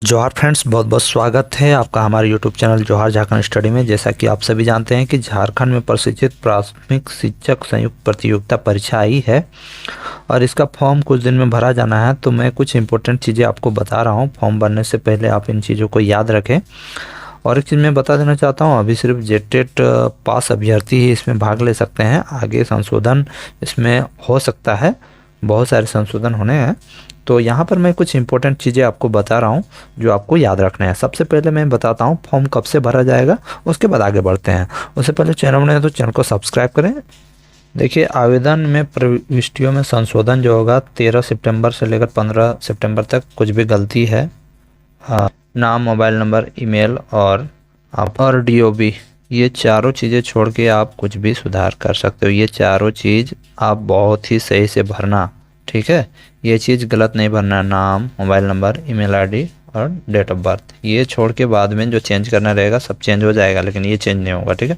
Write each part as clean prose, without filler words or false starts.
जोहार फ्रेंड्स, बहुत बहुत स्वागत है आपका हमारे यूट्यूब चैनल जोहार झारखंड स्टडी में। जैसा कि आप सभी जानते हैं कि झारखंड में प्रशिक्षित प्राथमिक शिक्षक संयुक्त प्रतियोगिता परीक्षा आई है और इसका फॉर्म कुछ दिन में भरा जाना है। तो मैं कुछ इंपॉर्टेंट चीज़ें आपको बता रहा हूँ। फॉर्म भरने से पहले आप इन चीज़ों को याद रखें। और एक चीज़ मैं बता देना चाहता हूँ, अभी सिर्फ जेटेट पास अभ्यर्थी ही इसमें भाग ले सकते हैं। आगे संशोधन इसमें हो सकता है, बहुत सारे संशोधन होने हैं। तो यहाँ पर मैं कुछ इंपॉर्टेंट चीज़ें आपको बता रहा हूँ जो आपको याद रखना है। सबसे पहले मैं बताता हूँ फॉर्म कब से भरा जाएगा, उसके बाद आगे बढ़ते हैं। उससे पहले चैनल में तो चैनल को सब्सक्राइब करें। देखिए, आवेदन में प्रविष्टियों में संशोधन जो होगा 13 सितंबर से लेकर 15 सितंबर तक कुछ भी गलती है, नाम, मोबाइल नंबर, ईमेल और डीओबी, ये चारों चीज़ें छोड़ के आप कुछ भी सुधार कर सकते हो। ये चारों चीज़ आप बहुत ही सही से भरना, ठीक है। ये चीज़ गलत नहीं भरना, नाम, मोबाइल नंबर, ईमेल आईडी और डेट ऑफ बर्थ। ये छोड़ के बाद में जो चेंज करना रहेगा सब चेंज हो जाएगा, लेकिन ये चेंज नहीं होगा, ठीक है।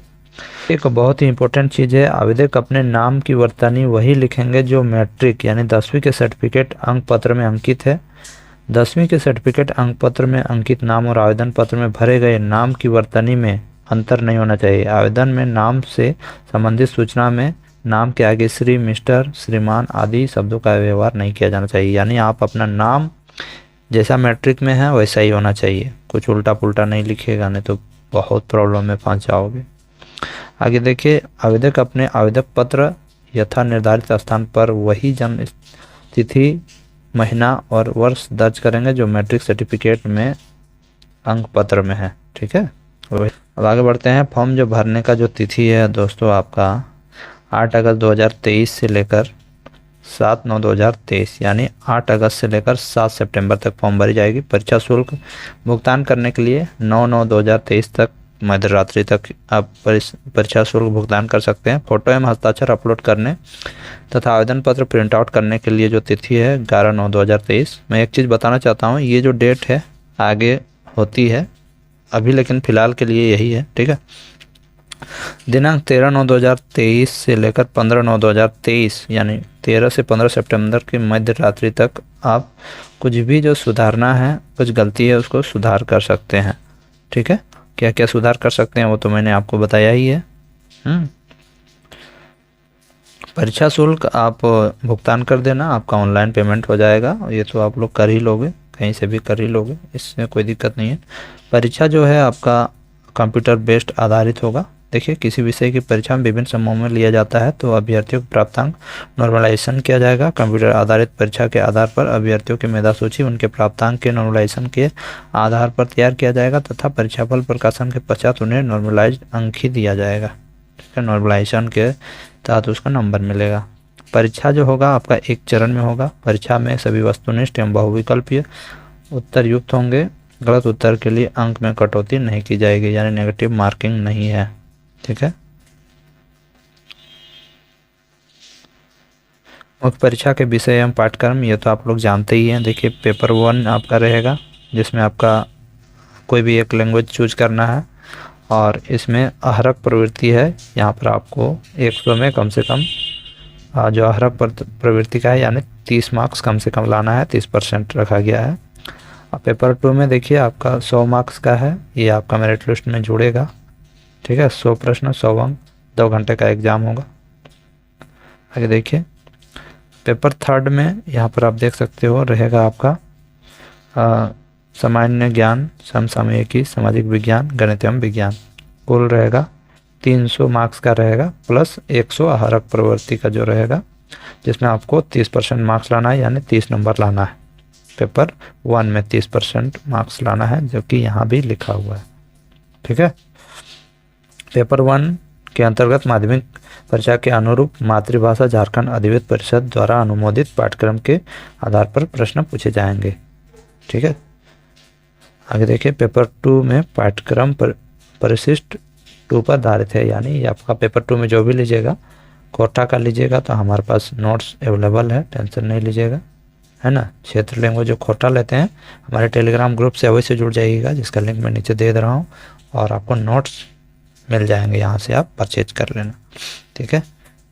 एक बहुत ही इंपॉर्टेंट चीज़ है, आवेदक अपने नाम की वर्तनी वही लिखेंगे जो मैट्रिक यानी 10वीं के सर्टिफिकेट अंक पत्र में अंकित है। 10वीं के सर्टिफिकेट अंक पत्र में अंकित नाम और आवेदन पत्र में भरे गए नाम की वर्तनी में अंतर नहीं होना चाहिए। आवेदन में नाम से संबंधित सूचना में नाम के आगे श्री, मिस्टर, श्रीमान आदि शब्दों का व्यवहार नहीं किया जाना चाहिए। यानी आप अपना नाम जैसा मैट्रिक में है वैसा ही होना चाहिए, कुछ उल्टा पुल्टा नहीं लिखिएगा, नहीं तो बहुत प्रॉब्लम में फंस जाओगे। आगे देखिए, आवेदक अपने आवेदक पत्र यथा निर्धारित स्थान पर वही जन्म तिथि, महीना और वर्ष दर्ज करेंगे जो मैट्रिक सर्टिफिकेट में अंक पत्र में है, ठीक है। अब आगे बढ़ते हैं। फॉर्म जो भरने का जो तिथि है दोस्तों, आपका 8 अगस्त 2023 से लेकर 7/9/2023 यानी 8 अगस्त से लेकर 7 सितंबर तक फॉर्म भरी जाएगी। परीक्षा शुल्क भुगतान करने के लिए 9/9/2023 तक मध्य रात्रि तक आप परीक्षा शुल्क भुगतान कर सकते हैं। फोटो एवं हस्ताक्षर अपलोड करने तथा आवेदन पत्र प्रिंट आउट करने के लिए जो तिथि है 11/9/2023। मैं एक चीज़ बताना चाहता हूँ, ये जो डेट है आगे होती है अभी, लेकिन फ़िलहाल के लिए यही है, ठीक है। दिनांक 13/9/2023 से लेकर 15/9/2023 यानी 13 से 15 सितंबर की मध्य रात्रि तक आप कुछ भी जो सुधारना है, कुछ गलती है, उसको सुधार कर सकते हैं, ठीक है। क्या क्या सुधार कर सकते हैं वो तो मैंने आपको बताया ही है। परीक्षा शुल्क आप भुगतान कर देना, आपका ऑनलाइन पेमेंट हो जाएगा। ये तो आप लोग कर ही लोगे, कहीं से भी कर ही लोगे, इसमें कोई दिक्कत नहीं है। परीक्षा जो है आपका कंप्यूटर बेस्ड आधारित होगा। देखिए, किसी विषय की परीक्षा में विभिन्न समूहों में लिया जाता है तो अभ्यर्थियों को प्राप्तांक नॉर्मलाइजेशन किया जाएगा। कंप्यूटर आधारित परीक्षा के आधार पर अभ्यर्थियों की मेधा सूची उनके प्राप्तांक के नॉर्मलाइजेशन के आधार पर तैयार किया जाएगा तथा परीक्षाफल प्रकाशन के पश्चात उन्हें नॉर्मलाइज अंक ही दिया जाएगा, ठीक है। नॉर्मलाइजेशन के तहत उसका नंबर मिलेगा। परीक्षा जो होगा आपका एक चरण में होगा। परीक्षा में सभी वस्तुनिष्ठ एवं बहुविकल्पीय उत्तर युक्त होंगे। गलत उत्तर के लिए अंक में कटौती नहीं की जाएगी, यानी नेगेटिव मार्किंग नहीं है, ठीक है। मुख्य परीक्षा के विषय एवं पाठ्यक्रम ये तो आप लोग जानते ही हैं। देखिए, पेपर 1 आपका रहेगा जिसमें आपका कोई भी एक लैंग्वेज चूज करना है और इसमें अहरक प्रवृत्ति है। यहाँ पर आपको 100 में कम से कम जो अहरक प्रवृत्ति का है यानी 30 मार्क्स कम से कम लाना है, 30% रखा गया है। अब पेपर 2 में देखिए आपका 100 मार्क्स का है, ये आपका मेरिट लिस्ट में जुड़ेगा, ठीक है। 100 प्रश्न, 100 अंक, 2 घंटे का एग्ज़ाम होगा। आगे देखिए, पेपर 3 में यहाँ पर आप देख सकते हो रहेगा आपका सामान्य ज्ञान, समसामयिकी, सामाजिक विज्ञान, गणित एवं विज्ञान। कुल रहेगा 300 मार्क्स का रहेगा प्लस 100 आहारक प्रवृत्ति का जो रहेगा, जिसमें आपको 30% मार्क्स लाना है, यानी 30 नंबर लाना है। पेपर 1 में 30% मार्क्स लाना है, जो कि यहाँ भी लिखा हुआ है, ठीक है। पेपर 1 के अंतर्गत माध्यमिक परीक्षा के अनुरूप मातृभाषा झारखंड अधिविद्य परिषद द्वारा अनुमोदित पाठ्यक्रम के आधार पर प्रश्न पूछे जाएंगे, ठीक है। आगे देखिए, पेपर 2 में पाठ्यक्रम परिशिष्ट 2 पर आधारित है, यानी आपका पेपर 2 में जो भी लीजिएगा, कोटा का लीजिएगा तो हमारे पास नोट्स अवेलेबल है, टेंशन नहीं लीजिएगा, है ना। क्षेत्र लैंग्वेज जो कोटा लेते हैं हमारे टेलीग्राम ग्रुप से अवश्य जुड़ जाइएगा, जिसका लिंक मैं नीचे दे रहा हूँ, और आपको नोट्स मिल जाएंगे, यहाँ से आप परचेज कर लेना, ठीक है।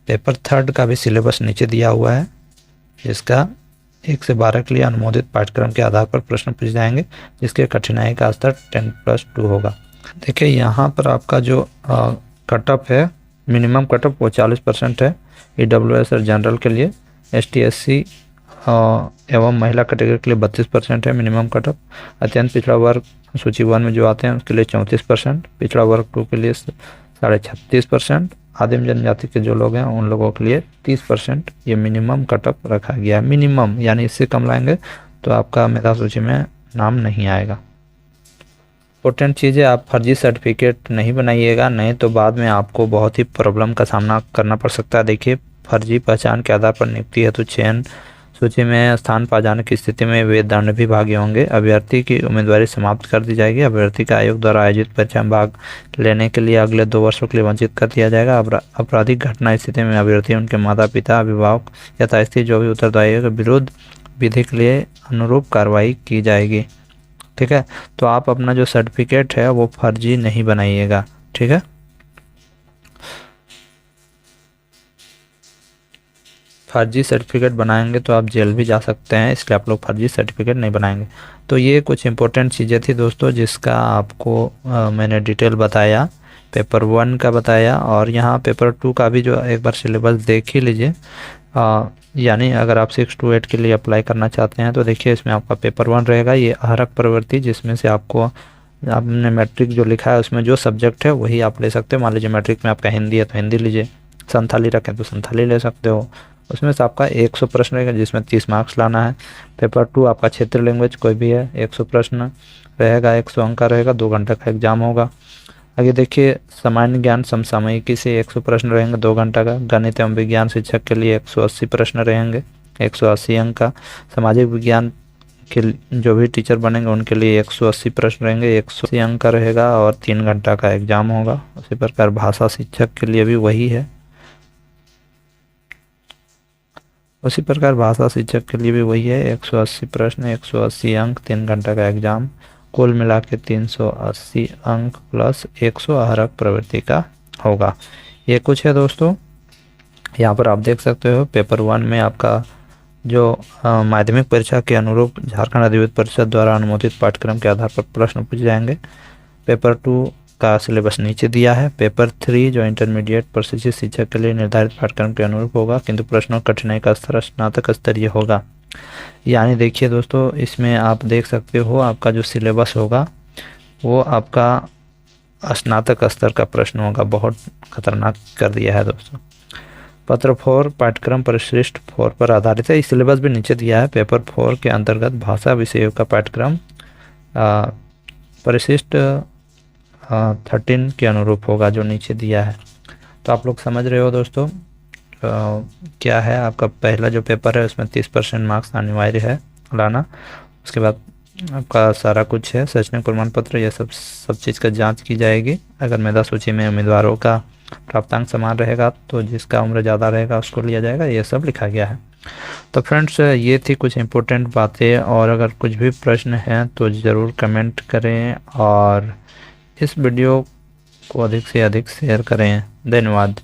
पेपर 3 का भी सिलेबस नीचे दिया हुआ है, जिसका 1 से 12 के लिए अनुमोदित पाठ्यक्रम के आधार पर प्रश्न पूछे जाएंगे, जिसके कठिनाई का स्तर 10+2 होगा। देखिए यहाँ पर आपका जो कट ऑफ है, मिनिमम कट ऑफ वो 40% है EWS और जनरल के लिए। ST/SC एवं महिला कैटेगरी के लिए 32% है मिनिमम कट ऑफ। अत्यंत पिछड़ा वर्ग सूची 1 में जो आते हैं उसके लिए 34%, पिछड़ा वर्ग 2 के लिए 36%, आदिम जनजाति के जो लोग हैं उन लोगों के लिए 30% ये मिनिमम कट ऑफ रखा गया है। मिनिमम यानी इससे कम लाएंगे तो आपका मेधा सूची में नाम नहीं आएगा। इंपॉर्टेंट चीज़ है, आप फर्जी सर्टिफिकेट नहीं बनाइएगा, नहीं तो बाद में आपको बहुत ही प्रॉब्लम का सामना करना पड़ सकता है। देखिए, फर्जी पहचान के आधार पर नियुक्ति हेतु चयन सूची में स्थान पा जाने की स्थिति में वे दंड भी भागी होंगे। अभ्यर्थी की उम्मीदवारी समाप्त कर दी जाएगी। अभ्यर्थी का आयोग द्वारा आयोजित परीक्षा में भाग लेने के लिए अगले 2 वर्षों के लिए वंचित कर दिया जाएगा। आपराधिक घटना स्थिति में अभ्यर्थी, उनके माता पिता, अभिभावक यथास्थिति जो भी उत्तरदायी है के विरुद्ध विधि के लिए अनुरूप कार्रवाई की जाएगी। ठीक है, तो आप अपना जो सर्टिफिकेट है वो फर्जी नहीं बनाइएगा। ठीक है, फर्जी सर्टिफिकेट बनाएंगे तो आप जेल भी जा सकते हैं, इसलिए आप लोग फर्जी सर्टिफिकेट नहीं बनाएंगे। तो ये कुछ इंपॉर्टेंट चीज़ें थी दोस्तों, जिसका आपको मैंने डिटेल बताया, पेपर 1 का बताया, और यहाँ पेपर 2 का भी जो एक बार सिलेबस देख ही लीजिए। यानी अगर आप 6 to 8 के लिए अप्लाई करना चाहते हैं तो देखिए, इसमें आपका पेपर 1 रहेगा, ये आहारक प्रवृत्ति, जिसमें से आपको आपने मैट्रिक जो लिखा है उसमें जो सब्जेक्ट है वही आप ले सकते हो। मान लीजिए मैट्रिक में आपका हिंदी है तो हिंदी लीजिए, संथाली रखें तो संथाली ले सकते हो। उसमें से आपका 100 प्रश्न रहेगा, जिसमें 30 मार्क्स लाना है। पेपर 2 आपका क्षेत्रीय लैंग्वेज कोई भी है, 100 प्रश्न रहेगा, 100 अंक का रहेगा, 2 घंटे का एग्जाम होगा। आगे देखिए, सामान्य ज्ञान समसामयिकी से 100 प्रश्न रहेंगे, 2 घंटा का। गणित एवं विज्ञान शिक्षक के लिए 180 प्रश्न रहेंगे, 180 अंक का। सामाजिक विज्ञान के जो भी टीचर बनेंगे उनके लिए 180 प्रश्न रहेंगे, 180 अंक का रहेगा, और 3 घंटा का एग्जाम होगा। उसी प्रकार भाषा शिक्षक के लिए भी वही है, उसी प्रकार भाषा शिक्षक के लिए भी वही है, 180 प्रश्न, 180 अंक, 3 घंटा का एग्जाम, कुल मिला के 380 अंक प्लस 100 आहारक प्रवृत्ति का होगा। ये कुछ है दोस्तों, यहाँ पर आप देख सकते हो। पेपर 1 में आपका जो माध्यमिक परीक्षा के अनुरूप झारखंड अधिविद्य परिषद द्वारा अनुमोदित पाठ्यक्रम के आधार पर प्रश्न पूछे जाएंगे। पेपर 2 का सिलेबस नीचे दिया है। पेपर 3 जो इंटरमीडिएट प्रशिक्षित शिक्षक के लिए निर्धारित पाठ्यक्रम के अनुरूप होगा, किंतु प्रश्नों कठिनाई का स्तर स्नातक स्तरीय होगा। यानी देखिए दोस्तों, इसमें आप देख सकते हो आपका जो सिलेबस होगा वो आपका स्नातक स्तर का प्रश्न होगा। बहुत खतरनाक कर दिया है दोस्तों। पत्र 4 पाठ्यक्रम परिशिष्ट 4 पर आधारित है। इस सिलेबस भी नीचे दिया है। पेपर 4 के अंतर्गत भाषा विषयों का पाठ्यक्रम परिशिष्ट 13 के अनुरूप होगा, जो नीचे दिया है। तो आप लोग समझ रहे हो दोस्तों, क्या है आपका पहला जो पेपर है उसमें 30% मार्क्स अनिवार्य है लाना। उसके बाद आपका सारा कुछ है, शैक्षणिक प्रमाण पत्र, यह सब चीज़ का जांच की जाएगी। अगर मेधा सूची में उम्मीदवारों का प्राप्तांक समान रहेगा तो जिसका उम्र ज़्यादा रहेगा उसको लिया जाएगा, ये सब लिखा गया है। तो फ्रेंड्स, ये थी कुछ इंपॉर्टेंट बातें, और अगर कुछ भी प्रश्न हैं तो ज़रूर कमेंट करें, और इस वीडियो को अधिक से अधिक शेयर करें। धन्यवाद।